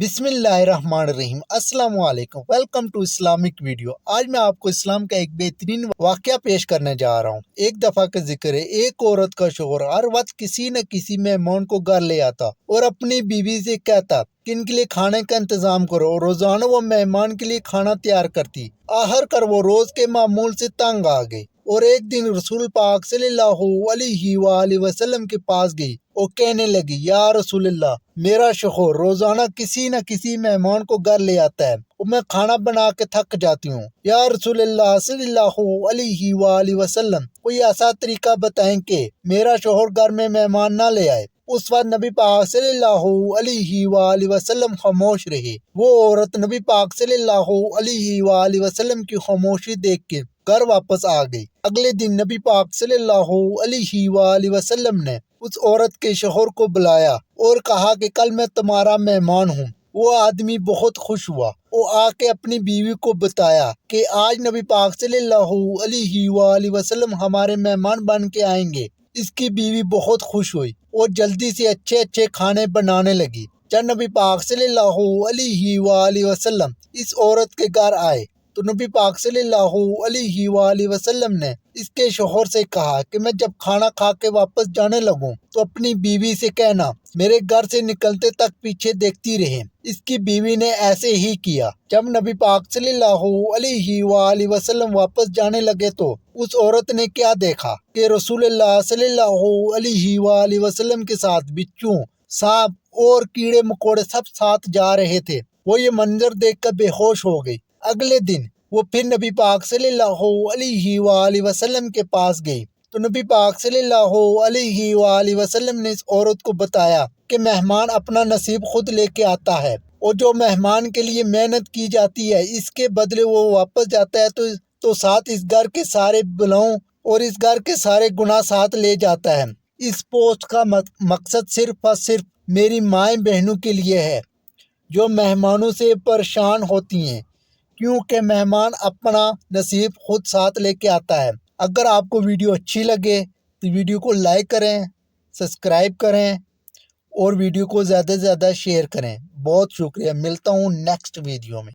बिस्मिल्लाहिर्रहमानिर्रहीम। अस्सलाम वालेकुम। Welcome to Islamic video. आज मैं आपको इस्लाम का एक बेहतरीन वाक़या पेश करने जा रहा हूँ। एक दफ़ा का जिक्र है, एक औरत का शौहर हर वक्त किसी न किसी मेहमान को घर ले आता और अपनी बीवी से कहता कि इनके लिए खाने का इंतजाम करो, और रोजाना वो मेहमान के लिए खाना तैयार करती। आखिर कर वो रोज के मामूल से तंग आ गई और एक दिन रसूल पाक सल्लल्लाहु अलैहि वसल्लम के पास गई और कहने लगी, या रसूलल्लाह, मेरा शौहर रोजाना किसी न किसी मेहमान को घर ले आता है और मैं खाना बना के थक जाती हूँ। या रसूलल्लाह सल्लल्लाहु अलैहि वसल्लम, कोई ऐसा तरीका बताएं कि मेरा शौहर घर में मेहमान ना ले आए। उस वक्त नबी पाक सल्लल्लाहु अलैहि वसल्लम खामोश रहे। वो औरत नबी पाक सल्लल्लाहु अलैहि वसल्लम की खामोशी देख के घर वापस आ गई। अगले दिन नबी पाक सल्लल्लाहु अलैहि वसल्लम ने उस औरत के शौहर को बुलाया और कहा कि कल मैं तुम्हारा मेहमान हूँ। वो आदमी बहुत खुश हुआ। वो आके अपनी बीवी को बताया कि आज नबी पाक सल्लल्लाहु अलैहि वसल्लम हमारे मेहमान बन के आएंगे। इसकी बीवी बहुत खुश हुई और जल्दी से अच्छे अच्छे खाने बनाने लगी। जब नबी पाक सल्लल्लाहु अलैहि वसल्लम इस औरत के घर आए तो नबी पाक सल्लल्लाहु अलैहि वसल्लम ने इसके शौहर से कहा कि मैं जब खाना खा के वापस जाने लगूं तो अपनी बीवी से कहना मेरे घर से निकलते तक पीछे देखती रहे। इसकी बीवी ने ऐसे ही किया। जब नबी पाक सल्लल्लाहु अलैहि वसल्लम वापस जाने लगे तो उस औरत ने क्या देखा कि रसूलुल्लाह सल्लल्लाहु अलैहि वसल्लम के साथ बिच्छू, सांप और कीड़े मकोड़े सब साथ जा रहे थे। वो ये मंजर देखकर बेहोश हो गई। अगले दिन वो फिर नबी पाक सल्लल्लाहु अलैहि वसल्लम के पास गई तो नबी पाक सल्लल्लाहु अलैहि वसल्लम ने इस औरत को बताया कि मेहमान अपना नसीब खुद लेके आता है और जो मेहमान के लिए मेहनत की जाती है इसके बदले वो वापस जाता है तो साथ इस घर के सारे बलाओं और इस घर के सारे गुनाह साथ ले जाता है। इस पोस्ट का मकसद सिर्फ और सिर्फ मेरी माएँ बहनों के लिए है जो मेहमानों से परेशान होती हैं, क्योंकि मेहमान अपना नसीब खुद साथ लेके आता है। अगर आपको वीडियो अच्छी लगे तो वीडियो को लाइक करें, सब्सक्राइब करें और वीडियो को ज़्यादा से ज़्यादा शेयर करें। बहुत शुक्रिया। मिलता हूँ नेक्स्ट वीडियो में।